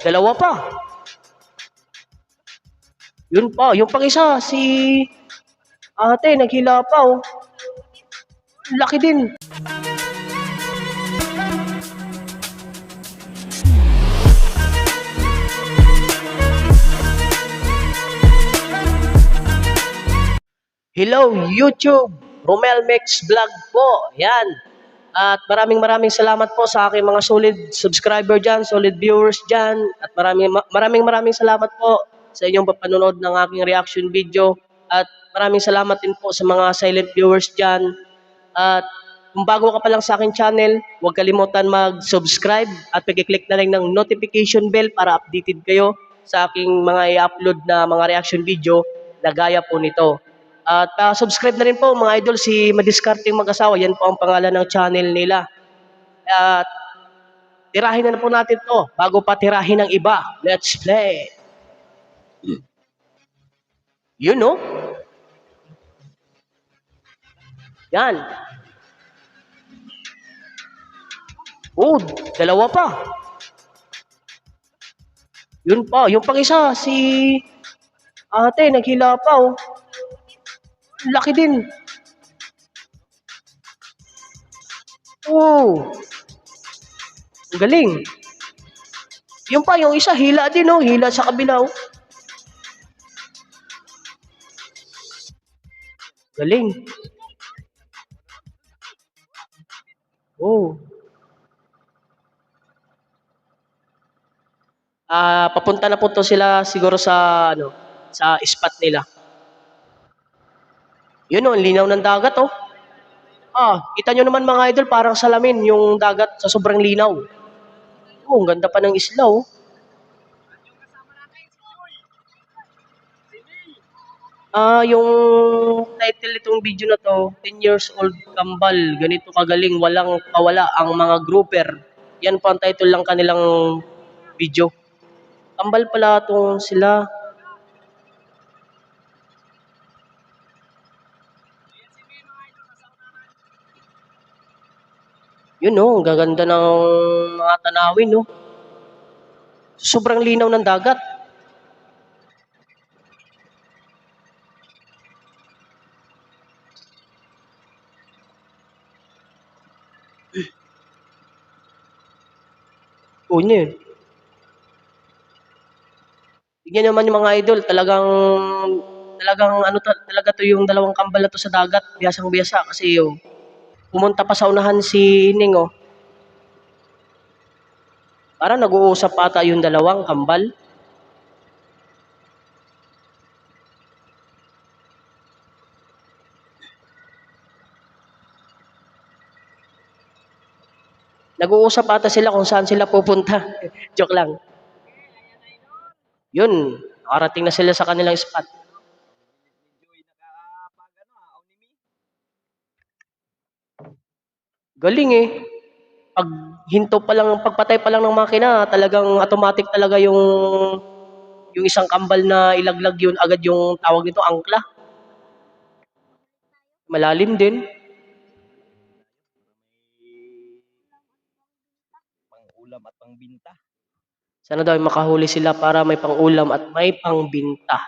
dalawa pa. Yun pa, yung pang isa, si ate, naghila pa oh. Laki din. Hello YouTube, Romel Mix Vlog po. Yan. At maraming salamat po sa aking mga solid subscriber dyan, solid viewers dyan. At maraming salamat po sa inyong panonood ng aking reaction video. At maraming salamat din po sa mga silent viewers dyan. At kung bago ka pa lang sa aking channel, huwag kalimutan mag-subscribe at pag-click na lang ng notification bell para updated kayo sa aking mga i-upload na mga reaction video na gaya po nito. At subscribe na rin po mga idol si Madiskarteng Mag-asawa. Yan po ang pangalan ng channel nila. At tirahin na po natin to bago pa tirahin ng iba. Let's play. Yun no? Yan. Oh, dalawa pa. Yun pa, yung pang isa, si ate, naghila pa oh. Laki din. Oh. Ang galing. Yung pa, yung isa, hila din oh. Hila sa kabila oh. Galing. Oh. Papunta na po to sila siguro sa sa spot nila. Yun oh, linaw ng dagat oh. Kita nyo naman mga idol, parang salamin yung dagat sa sobrang linaw. Oh, ang ganda pa ng isla oh. Yung title nitong video na to, 10 years old kambal, ganito kagaling, walang kawala ang mga grouper. Yan po ang title lang kanilang video. Kambal pala tong sila. Yun oh, ang gaganda ng mga tanawin no. Sobrang linaw ng dagat. Oh, yun. Tingnan naman yung mga idol, talagang talaga to yung dalawang kambal na to sa dagat, biyasang-biyasa kasi pumunta pa sa unahan si Ning oh. Parang nag-uusap ata yung dalawang kambal. Nag-uusap ata sila kung saan sila pupunta. Joke lang. Yun, nakarating na sila sa kanilang spot. Galing eh. Pag hinto pa lang, pagpatay pa lang ng makina, talagang automatic talaga yung isang kambal na ilaglag yun agad yung tawag nito, angkla. Malalim din. Pang-ulam at pang-binta. Sana daw makahuli sila para may pang-ulam at may pang-binta.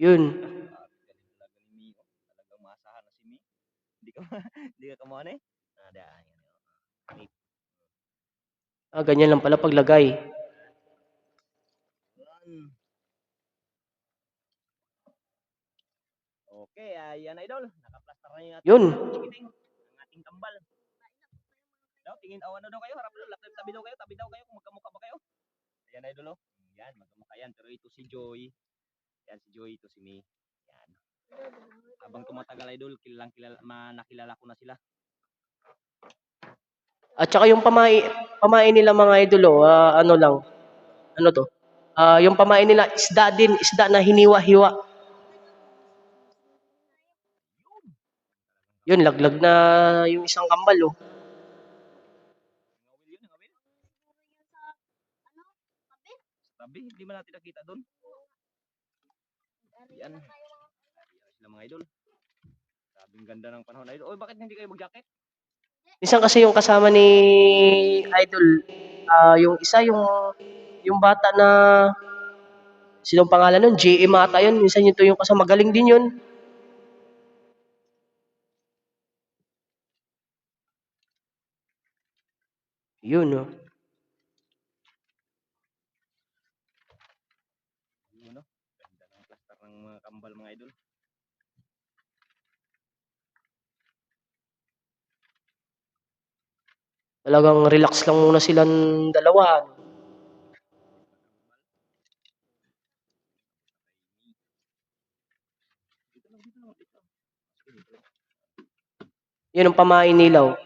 Yun. Talaga ni Mio. Talagang maasahan na si Mi. Hindi ka hindi ka kumuha eh. Ada yan. Ganyan lang pala paglagay. Okay, yan idol. Naka-plaster na yung ating Yun. ang ating kambal. Daw, tingin ano daw kayo? Harap daw, tabi daw kayo kung magkamukha ba kayo. Ayan idol oh. Yan, magkamukha yan. Pero ito si Joy. Yan si Joy, ito si Mi. Yan. Habang tumatagal idol, nakilala ko na sila. At saka yung pamain nila mga idol, ano lang, ano to? Yung pamain nila, isda din, isda na hiniwa-hiwa. Yun, laglag na yung isang kambal oh. Tabi, hindi man natin nakita doon. Yan. mga idol. Sabing ganda ng panahon idol. Oy, bakit hindi kayo mag-jacket? Minsan kasi yung kasama ni Idol, yung isa, yung bata na, sinong pangalan nun? JM ata yun. Minsan yun to yung kasama. Magaling din yun. Yun, no? Yun, no? Ganda ng plaster ng mga kambal mga idol. Talagang relax lang muna silang dalawa. Dito lang, dito lang, dito lang. Sige, dito lang. Yun ang pamain nilaw.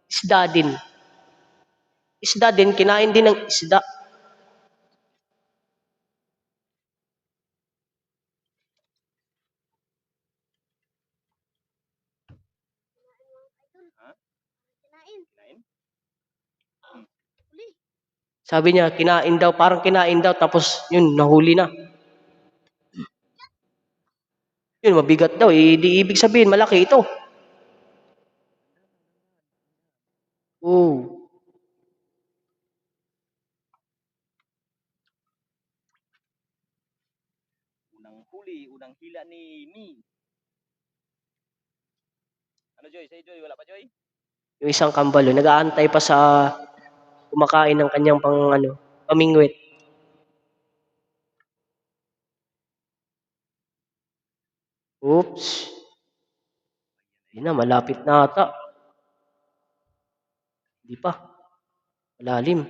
Isda din. Isda din, kinain din ng isda. Ha? Kinain. Kinain? Uli. Sabi niya, kinain daw, parang kinain daw, tapos yun, nahuli na. Yun, mabigat daw. Di ibig sabihin, malaki ito. Oo. Unang huli, unang hila ni Mi. Ano Joy? Say Joy, wala pa Joy? Yung isang kambal, nag-aantay pa sa kumakain ng kanyang pamingwit. Oops. Yun na, malapit na ata. Hindi pa. Malalim.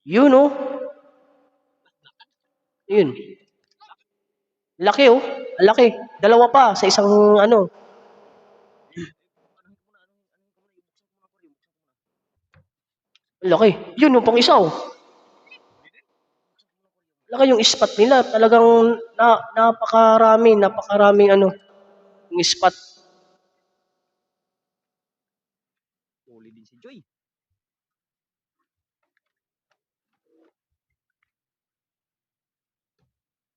Yun, oh. Yun. Laki, oh. Laki. Dalawa pa sa isang Laki. Yun, yung pang isa, oh. Laki yung spot nila. Talagang napakaraming yung spot. Huli din si Joy.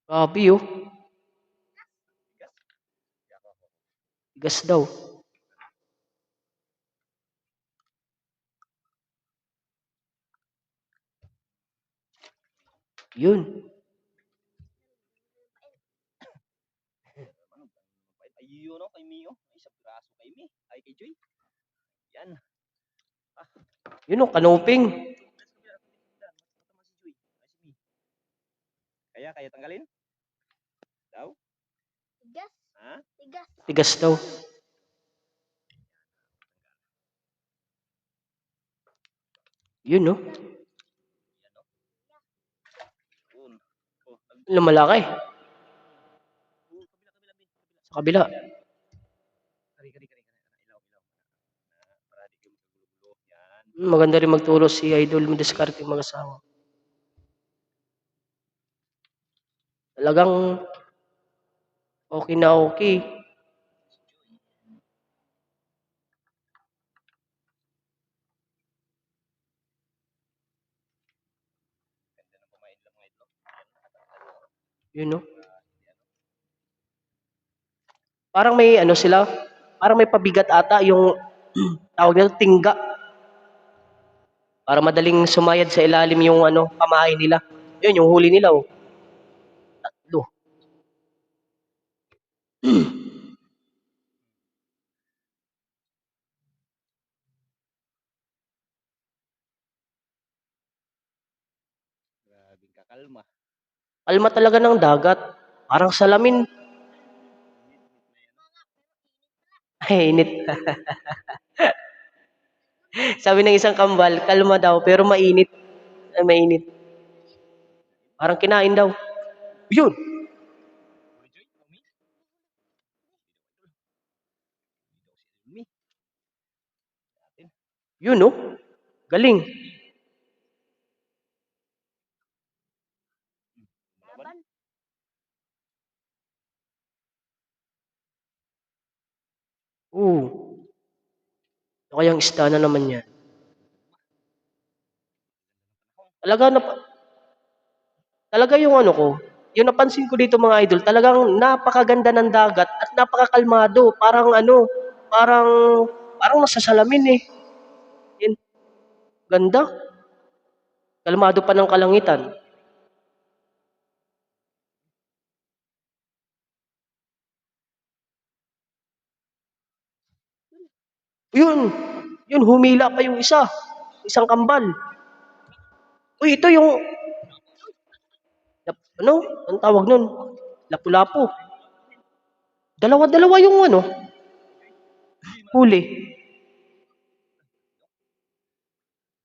Grabe, oh. Tigas daw. Yun. Ay, yun, no? Kay Mi, oh. Ay, isang piraso kay Mi. Ay, kay Joy. Yan. Yun, oh. Kanuping. Kaya tanggalin? Daw? Tigas. Ha? Tigas. Tigas daw. Yun, oh. Yun. Oh, Yun, malaki. Sa kabila. kari. Ilaw. Para di kayo magkagulo-gulo. Yan. Maganda rin magturo si Idol mo diskarte mga asawa. Talagang okay na okay. Ganda ng kumain lang mga ito. Yun, no? Parang may sila, parang may pabigat ata yung tawag nito tingga. Para madaling sumayad sa ilalim yung pamahay nila. Yun, yung huli nila, oh. Tatlo. Grabing kakalma. Kalma talaga ng dagat. Parang salamin. Ay, init. Sabi ng isang kambal, kalma daw, pero mainit. Ay, mainit. Parang kinain daw. Yun. Huli Joy? Mi? Mi? Natin. Yun, no? Galing. Laban. Oo. Ano kayang isda na naman yan? Talaga yung ko. yung napansin ko dito mga idol, talagang napakaganda ng dagat at napakakalmado. Parang ano, parang, parang nasa salamin eh. Yan, ganda. Kalmado pa ng kalangitan. Yun, yun, humila pa yung isa. Isang kambal. Uy, ito yung, ano, ang tawag nun? Lapu-lapu. Dalawa-dalawa yung ano, huli.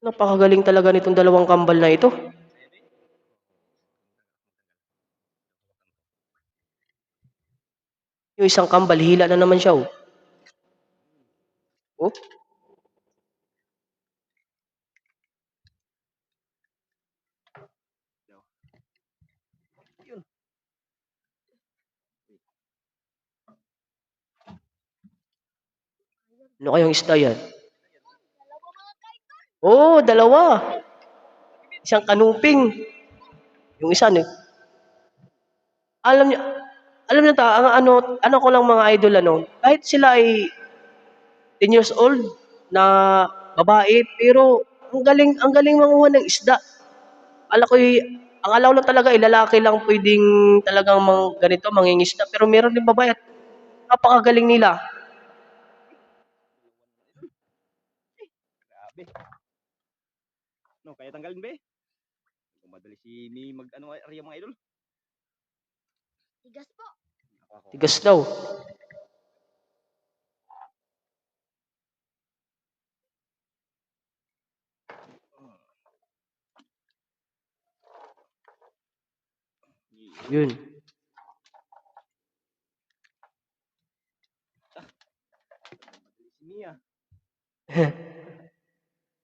Napakagaling talaga nitong dalawang kambal na ito. Yung isang kambal, hila na naman siya. Oh. Oh. Yun. Ano kayang isda yan? Dalawa mga kaitor. Oh, dalawa. Isang kanuping. Yung isa, no? Alam niyo, alam niyo ta, ang ano ko lang mga idol, ano, kahit sila ay 10 years old na babae, pero ang galing manguha ng isda. Ang alaw lang talaga, lalaki lang pwedeng talagang ganito, mangingisda. Pero meron din babae at napakagaling nila. Grabe. No, kaya tanggalin be. Kung madali si ni mag ano area mga idol. Tigas po. Ako. Tigas daw. Yun. Madali si Mia.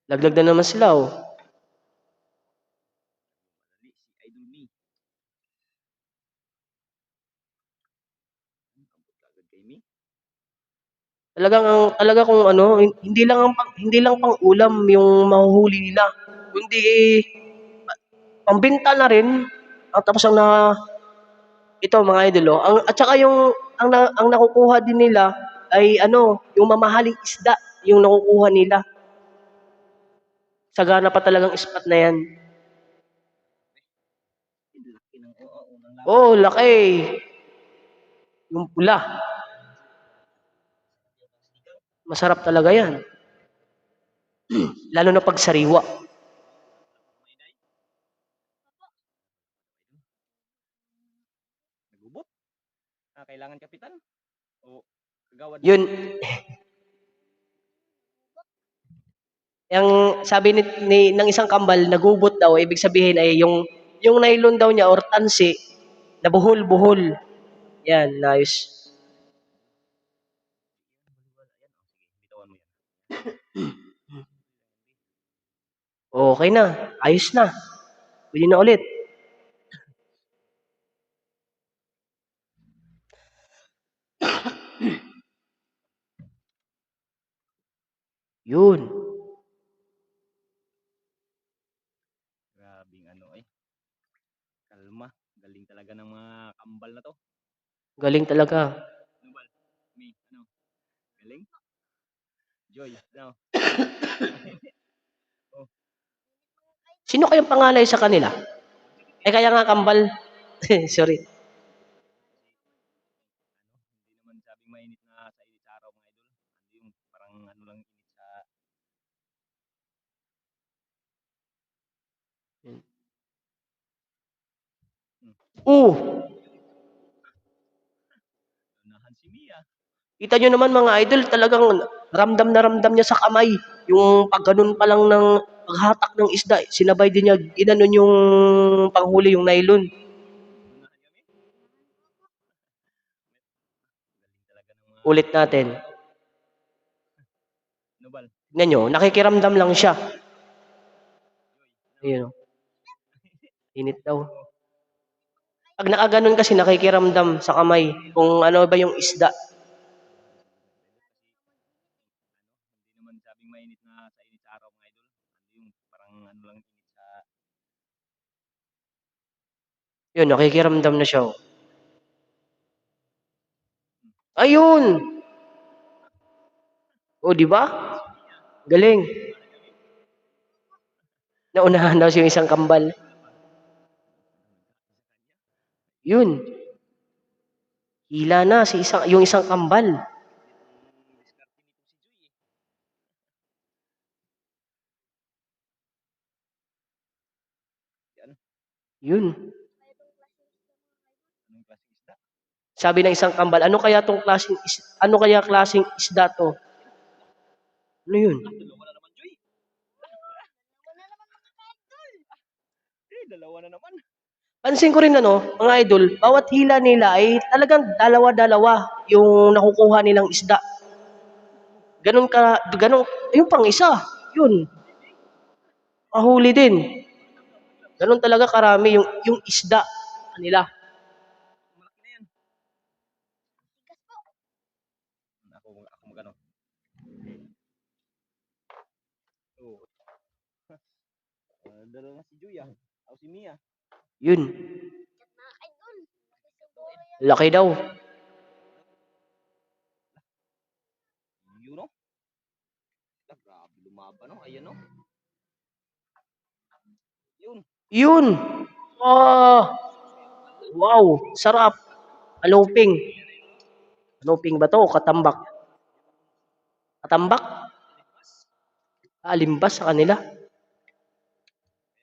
Laglag na naman sila, oh. Madali si Idol Me. Ambot agad kay Me. Talaga kung ano, hindi lang pang ulam yung mahuhuli nila, kundi pambenta na rin. Tapos ito mga idol, oh, at saka ang nakukuha din nila ay ano, yung mamahaling isda yung nakukuha nila. Sagana pa talagang spot na yan. Laki ng unang laban. Oh, laki. Yung pula. Masarap talaga yan. Lalo na pag sariwa. Nagubot. Kailangan kapitan. O kagawad. Yun, yung sabi ng isang kambal, nagubot daw, ibig sabihin ay yung nylon daw niya or tansi, nabuhol-buhol. Yan, nice. Bitawan mo yan. Okay na, ayos na. Pwede na ulit. Yun. Grabing ano eh. Kalma. Galing talaga ng mga kambal na to. Galing talaga. Ano ba? Me, ano? Galing? Joy, ano? Oh, Sino kayang panganay sa kanila? Eh kaya nga kambal. Sorry. hindi naman sabing mainit na sa init sa araw mga idol. Hindi yung parang ano lang init sa Uh, unahan si Mia. kita nyo naman mga idol, talagang ramdam niya sa kamay. Yung pag ganun pa lang ng paghatak ng isda, sinabay din niya, ginanon yung panghuli, yung nylon. Unahan kami. Galing talaga ng mga Ulit natin. nobal. Tignan nyo, nakikiramdam lang siya. Ayun, oh. Init daw. Pag nakaganon kasi nakikiramdam sa kamay kung ano ba yung isda. Hindi naman sabing mainit na sa init sa araw mga idol. Hindi yung parang ano lang init sa Yun, nakikiramdam na siya. Oh. Ayun! O, di ba? Galing. Naunahan daw siya yung isang kambal. Yun. Hila na yung isang kambal. Yan. Yun. Anong klaseng isda? Sabi ng isang kambal, ano kaya klaseng isda to? Ano yun? Dalawa na naman, Joy. Wala naman mga ka-idol. Dalawa na naman. Pansin ko rin mga idol, bawat hila nila ay talagang dalawa-dalawa yung nakukuha nilang isda. Ganun, yung pang isa, yun, mahuli din. Ganun talaga karami yung isda nila. Malaki na yan. Ako magano. Oh. Dalawa na si Joy ah. Ako si Mia. Yun, Mga ka-idol. laki daw. Yun no? Grabe lumaban no. Ayan no. Yun. Yun. Wow, sarap. Aluping. Aluping ba to? Katambak. Katambak? Limbas sa kanila.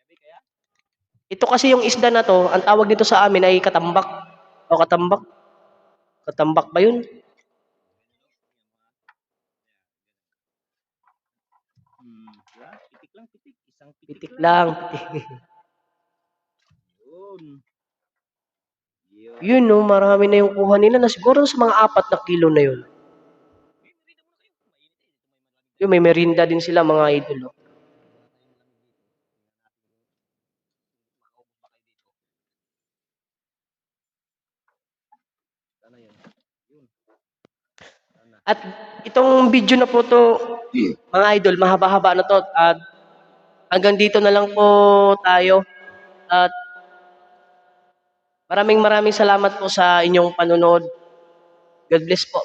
Kaya Ito kasi yung isda na to, ang tawag dito sa amin ay katambak. O katambak. Katambak ba yun? Yan. Pitik lang, pitik. Isang pitik, Pitik lang. Yun. Yun. Yun no, marami na yung kuha nila na siguro sa mga 4 na kilo na yun. Yun, may merinda din sila mga idol. Oh. Sana yun. Yun. At itong video na po to, mga idol, mahaba-haba na to. At hanggang dito na lang po tayo. At maraming salamat po sa inyong panonood. God bless po.